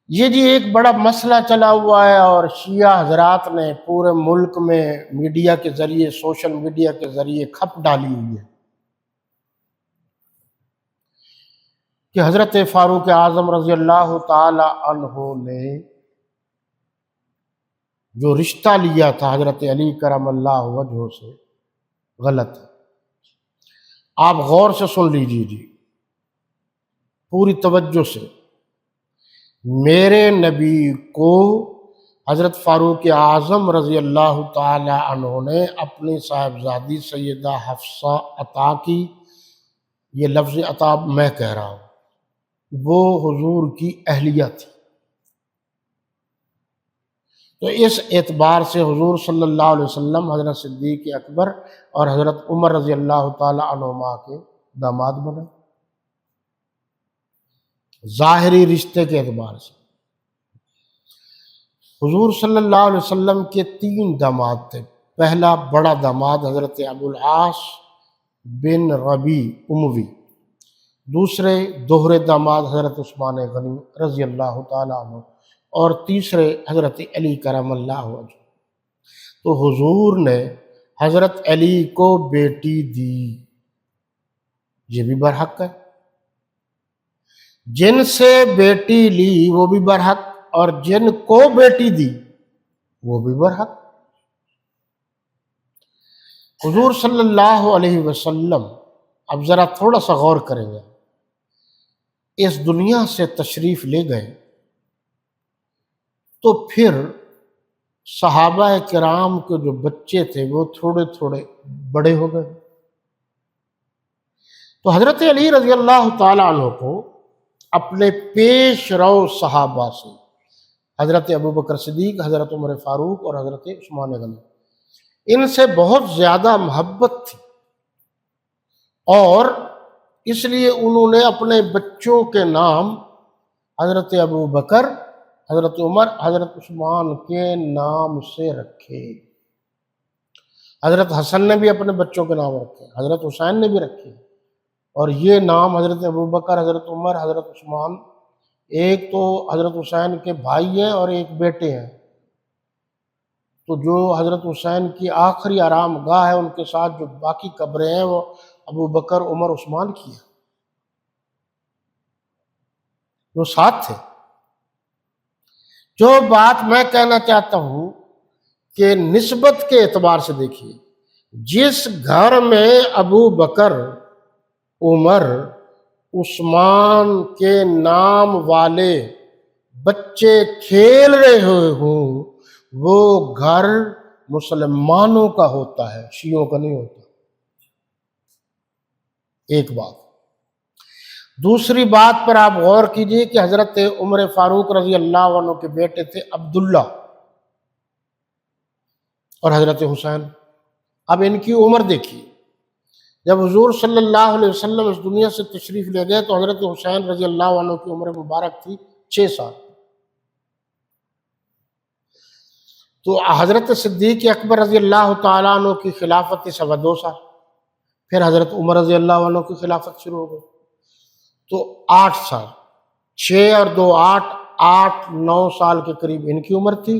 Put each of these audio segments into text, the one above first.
یہ جی ایک بڑا مسئلہ چلا ہوا ہے، اور شیعہ حضرات نے پورے ملک میں میڈیا کے ذریعے، سوشل میڈیا کے ذریعے کھپ ڈالی ہوئی ہے کہ حضرت فاروق اعظم رضی اللہ تعالی عنہ نے جو رشتہ لیا تھا حضرت علی کرم اللہ وجہہ سے، غلط ہے۔ آپ غور سے سن لیجیے جی، پوری توجہ سے۔ میرے نبی کو حضرت فاروق اعظم رضی اللہ تعالی عنہ نے اپنی صاحبزادی سیدہ حفصہ عطا کی، یہ لفظ عطا میں کہہ رہا ہوں، وہ حضور کی اہلیہ تھی۔ تو اس اعتبار سے حضور صلی اللہ علیہ وسلم حضرت صدیق اکبر اور حضرت عمر رضی اللہ تعالی عنہما کے داماد بنے، ظاہری رشتے کے اعتبار سے۔ حضور صلی اللہ علیہ وسلم کے 3 داماد تھے۔ پہلا بڑا داماد حضرت ابو العاص بن ربیع اموی، دوسرے دوہرے داماد حضرت عثمان غنی رضی اللہ تعالی عنہ، اور تیسرے حضرت علی کرم اللہ وجہ۔ تو حضور نے حضرت علی کو بیٹی دی، یہ بھی برحق ہے۔ جن سے بیٹی لی وہ بھی برحق، اور جن کو بیٹی دی وہ بھی برحق۔ حضور صلی اللہ علیہ وسلم، اب ذرا تھوڑا سا غور کریں گے، اس دنیا سے تشریف لے گئے تو پھر صحابہ کرام کے جو بچے تھے وہ تھوڑے تھوڑے بڑے ہو گئے۔ تو حضرت علی رضی اللہ تعالی عنہ کو اپنے پیش رو صحابہ سے، حضرت ابوبکر صدیق، حضرت عمر فاروق اور حضرت عثمان غنی، ان سے بہت زیادہ محبت تھی، اور اس لیے انہوں نے اپنے بچوں کے نام حضرت ابوبکر، حضرت عمر، حضرت عثمان کے نام سے رکھے۔ حضرت حسن نے بھی اپنے بچوں کے نام رکھے، حضرت حسین نے بھی رکھے، اور یہ نام حضرت ابوبکر، حضرت عمر، حضرت عثمان، ایک تو حضرت حسین کے بھائی ہیں اور ایک بیٹے ہیں، تو جو حضرت حسین کی آخری آرام گاہ ہے ان کے ساتھ جو باقی قبریں ہیں وہ ابوبکر، عمر، عثمان کی ہیں، وہ ساتھ تھے۔ جو بات میں کہنا چاہتا ہوں کہ نسبت کے اعتبار سے دیکھیے، جس گھر میں ابوبکر، عمر، عثمان کے نام والے بچے کھیل رہے ہوں، وہ گھر مسلمانوں کا ہوتا ہے، شیعوں کا نہیں ہوتا۔ ایک بات۔ دوسری بات پر آپ غور کیجئے کہ حضرت عمر فاروق رضی اللہ عنہ کے بیٹے تھے عبداللہ اور حضرت حسین۔ اب ان کی عمر دیکھیے، جب حضور صلی اللہ علیہ وسلم اس دنیا سے تشریف لے گئے تو حضرت حسین رضی اللہ عنہ کی عمر مبارک تھی 6 سال۔ تو حضرت صدیق اکبر رضی اللہ تعالیٰ عنہ کی خلافت تھی 2.25 سال، پھر حضرت عمر رضی اللہ عنہ کی خلافت شروع ہو گئی، تو 8 سال، 6 اور 2 8، 8 9 سال کے قریب ان کی عمر تھی،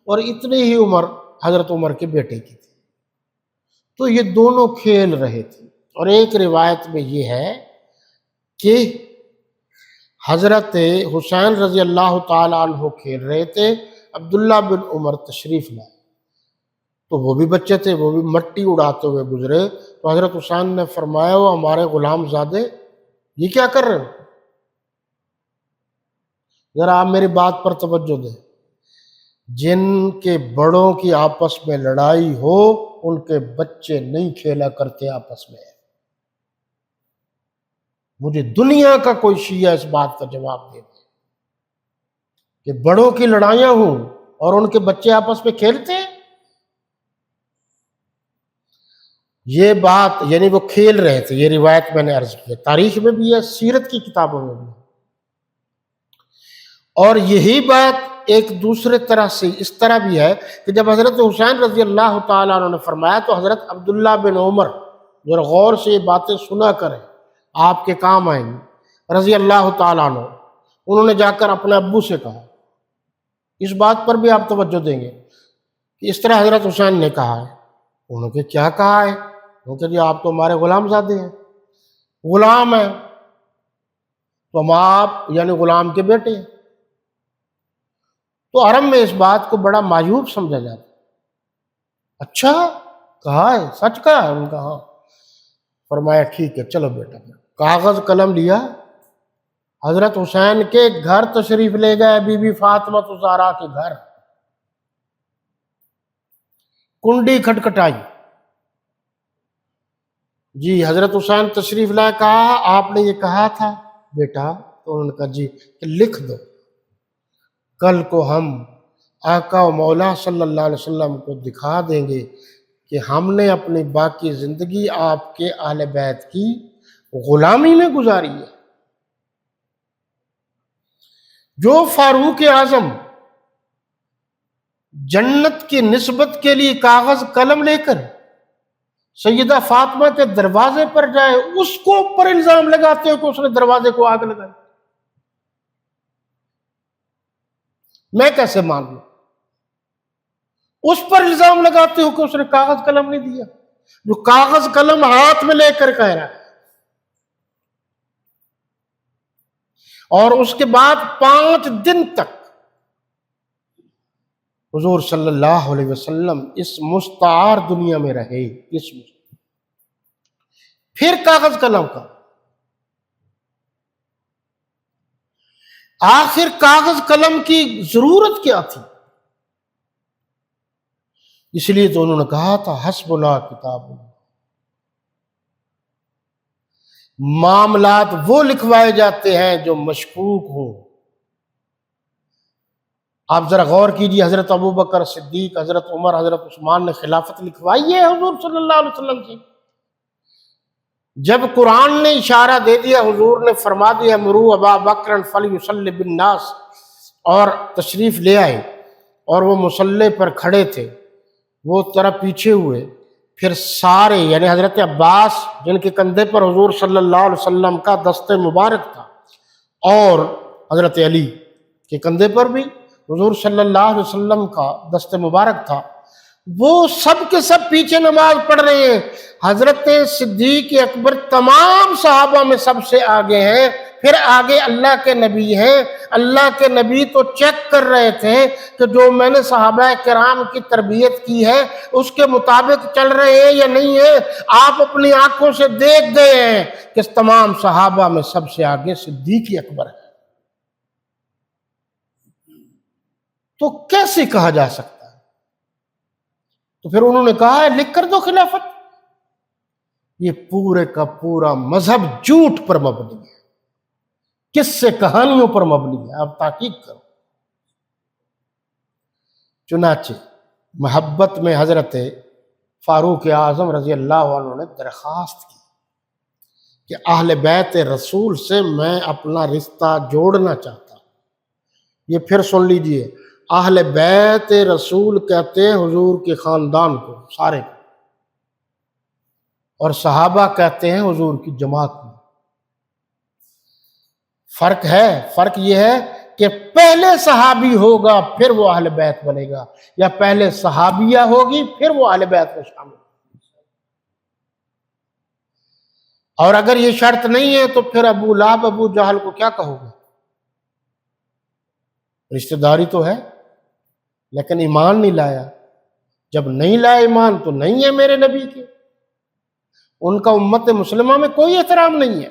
اور اتنی ہی عمر حضرت عمر کے بیٹے کی تھی۔ تو یہ دونوں کھیل رہے تھے، اور ایک روایت میں یہ ہے کہ حضرت حسین رضی اللہ تعالی عنہ کھیل رہے تھے، عبداللہ بن عمر تشریف لائے، تو وہ بھی بچے تھے، وہ بھی مٹی اڑاتے ہوئے گزرے، تو حضرت حسین نے فرمایا وہ ہمارے غلام زادے یہ کیا کر رہے ہو؟ ذرا آپ میری بات پر توجہ دیں۔ جن کے بڑوں کی آپس میں لڑائی ہو ان کے بچے نہیں کھیلا کرتے آپس میں۔ مجھے دنیا کا کوئی شیعہ اس بات کا جواب دے دے کہ بڑوں کی لڑائیاں ہوں اور ان کے بچے آپس میں کھیلتے ہیں؟ یہ بات یعنی وہ کھیل رہے تھے، یہ روایت میں نے عرض کی، تاریخ میں بھی ہے، سیرت کی کتابوں میں بھی ہے۔ اور یہی بات ایک دوسرے طرح سے اس طرح بھی ہے کہ جب حضرت حسین رضی اللہ تعالیٰ عنہ نے فرمایا تو حضرت عبداللہ بن عمر، ذرا غور سے یہ باتیں سنا کریں، آپ کے کام آئیں گی، رضی اللہ تعالیٰ عنہ، انہوں نے جا کر اپنے ابو سے کہا اس بات پر بھی آپ توجہ دیں گے کہ اس طرح حضرت حسین نے کہا ہے. انہوں نے کیا کہا ہے؟ انہوں نے کہا جی آپ تو ہمارے غلام زادے ہیں، غلام ہیں تو ہم آپ یعنی غلام کے بیٹے ہیں. تو عرب میں اس بات کو بڑا معیوب سمجھا جاتا. اچھا کہا ہے، سچ کہا ہے؟ ان کا ہاں. فرمایا ٹھیک ہے چلو بیٹا. کاغذ قلم لیا، حضرت حسین کے گھر تشریف لے گئے، بی بی فاطمہ الزہرا کے گھر. کنڈی کھٹکھٹائی، جی حضرت حسین تشریف لائے. کہا آپ نے یہ کہا تھا بیٹا؟ تو انہوں نے کہا جی. کہ لکھ دو، کل کو ہم آقا و مولا صلی اللہ علیہ وسلم کو دکھا دیں گے کہ ہم نے اپنی باقی زندگی آپ کے اہل بیت کی غلامی میں گزاری ہے. جو فاروق اعظم جنت کی نسبت کے لیے کاغذ قلم لے کر سیدہ فاطمہ کے دروازے پر جائے، اس کو اوپر الزام لگاتے ہو کہ اس نے دروازے کو آگ لگائی. میں کیسے مان لوں؟ اس پر الزام لگاتے ہو کہ اس نے کاغذ قلم نہیں دیا، جو کاغذ قلم ہاتھ میں لے کر کہہ رہا ہے. اور اس کے بعد 5 دن تک حضور صلی اللہ علیہ وسلم اس مستعار دنیا میں رہے. پھر کاغذ قلم کا آخر کاغذ قلم کی ضرورت کیا تھی؟ اس لیے تو انہوں نے کہا تھا حسبنا کتاب اللہ. معاملات وہ لکھوائے جاتے ہیں جو مشکوک ہوں. آپ ذرا غور کیجیے، حضرت ابوبکر صدیق، حضرت عمر، حضرت عثمان نے خلافت لکھوائی ہے حضور صلی اللہ علیہ وسلم سے. جب قرآن نے اشارہ دے دیا، حضور نے فرما دیا مرو ابا بکر فلیصلی بالناس، اور تشریف لے آئے اور وہ مصلی پر کھڑے تھے، وہ طرف پیچھے ہوئے. پھر سارے یعنی حضرت عباس جن کے کندھے پر حضور صلی اللہ علیہ وسلم کا دست مبارک تھا، اور حضرت علی کے کندھے پر بھی حضور صلی اللہ علیہ وسلم کا دست مبارک تھا، وہ سب کے سب پیچھے نماز پڑھ رہے ہیں. حضرت صدیق اکبر تمام صحابہ میں سب سے آگے ہیں، پھر آگے اللہ کے نبی ہیں. اللہ کے نبی تو چیک کر رہے تھے کہ جو میں نے صحابہ کرام کی تربیت کی ہے اس کے مطابق چل رہے ہیں یا نہیں ہے. آپ اپنی آنکھوں سے دیکھ گئے ہیں کہ تمام صحابہ میں سب سے آگے صدیق اکبر ہے. تو کیسے کہا جا سکتا ہے؟ تو پھر انہوں نے کہا ہے لکھ کر دو خلافت. یہ پورے کا پورا مذہب جھوٹ پر مبنی ہے، کس سے کہانیوں پر مبنی ہے. آپ تحقیق کرو. چنانچہ محبت میں حضرت فاروق اعظم رضی اللہ عنہ نے درخواست کی کہ اہل بیت رسول سے میں اپنا رشتہ جوڑنا چاہتا ہوں. یہ پھر سن لیجئے، اہل بیت رسول کہتے ہیں حضور کے خاندان کو سارے کو، اور صحابہ کہتے ہیں حضور کی جماعت میں. فرق ہے، فرق یہ ہے کہ پہلے صحابی ہوگا پھر وہ اہل بیت بنے گا، یا پہلے صحابیہ ہوگی پھر وہ اہل بیت میں شامل. اور اگر یہ شرط نہیں ہے تو پھر ابو لہب ابو جہل کو کیا کہو گے؟ رشتہ داری تو ہے لیکن ایمان نہیں لایا. جب نہیں لایا ایمان تو نہیں ہے میرے نبی کے، ان کا امت مسلمہ میں کوئی احترام نہیں ہے.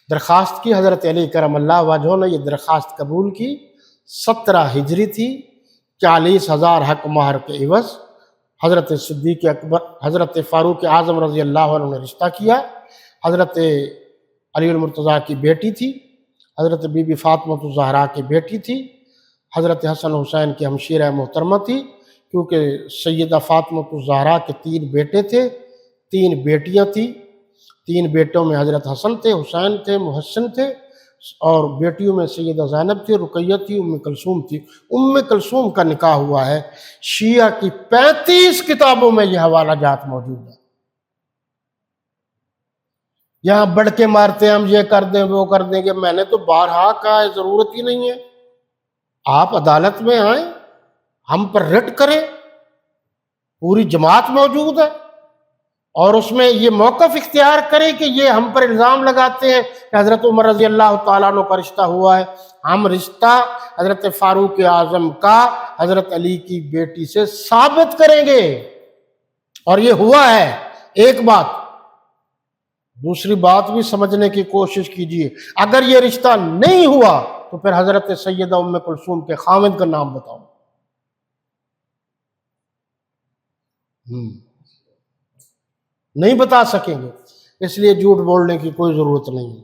درخواست کی حضرت علی کرم اللہ وجہہ نے، یہ درخواست قبول کی. 17 ہجری تھی، 40,000 حق مہر کے عوض حضرت صدیق اکبر حضرت فاروق اعظم رضی اللہ عنہ نے رشتہ کیا. حضرت علی المرتضیٰ کی بیٹی تھی، حضرت بی بی فاطمہ الزہرا کی بیٹی تھی، حضرت حسن حسین کی ہمشیرہ محترمہ تھی. کیونکہ سیدہ فاطمہ الزہرا کے 3 بیٹے تھے، 3 بیٹیاں تھیں. 3 بیٹوں میں حضرت حسن تھے، حسین تھے، محسن تھے، اور بیٹیوں میں سیدہ زینب تھی، رقیہ تھی، ام کلثوم تھی. ام کلثوم کا نکاح ہوا ہے. شیعہ کی 35 کتابوں میں یہ حوالہ جات موجود ہے. یہاں بڑھ کے مارتے ہیں ہم یہ کر دیں وہ کر دیں گے. میں نے تو بارہا کہا ہے ضرورت ہی نہیں ہے. آپ عدالت میں آئیں، ہم پر رٹ کریں، پوری جماعت موجود ہے، اور اس میں یہ موقف اختیار کریں کہ یہ ہم پر الزام لگاتے ہیں کہ حضرت عمر رضی اللہ تعالیٰ عنہ کا رشتہ ہوا ہے، ہم رشتہ حضرت فاروق اعظم کا حضرت علی کی بیٹی سے ثابت کریں گے، اور یہ ہوا ہے۔ ایک بات، دوسری بات بھی سمجھنے کی کوشش کیجیے، اگر یہ رشتہ نہیں ہوا تو پھر حضرت سیدہ ام کلثوم کے خاوند کا نام بتاؤ۔ نہیں بتا سکیں گے، اس لیے جھوٹ بولنے کی کوئی ضرورت نہیں ہے۔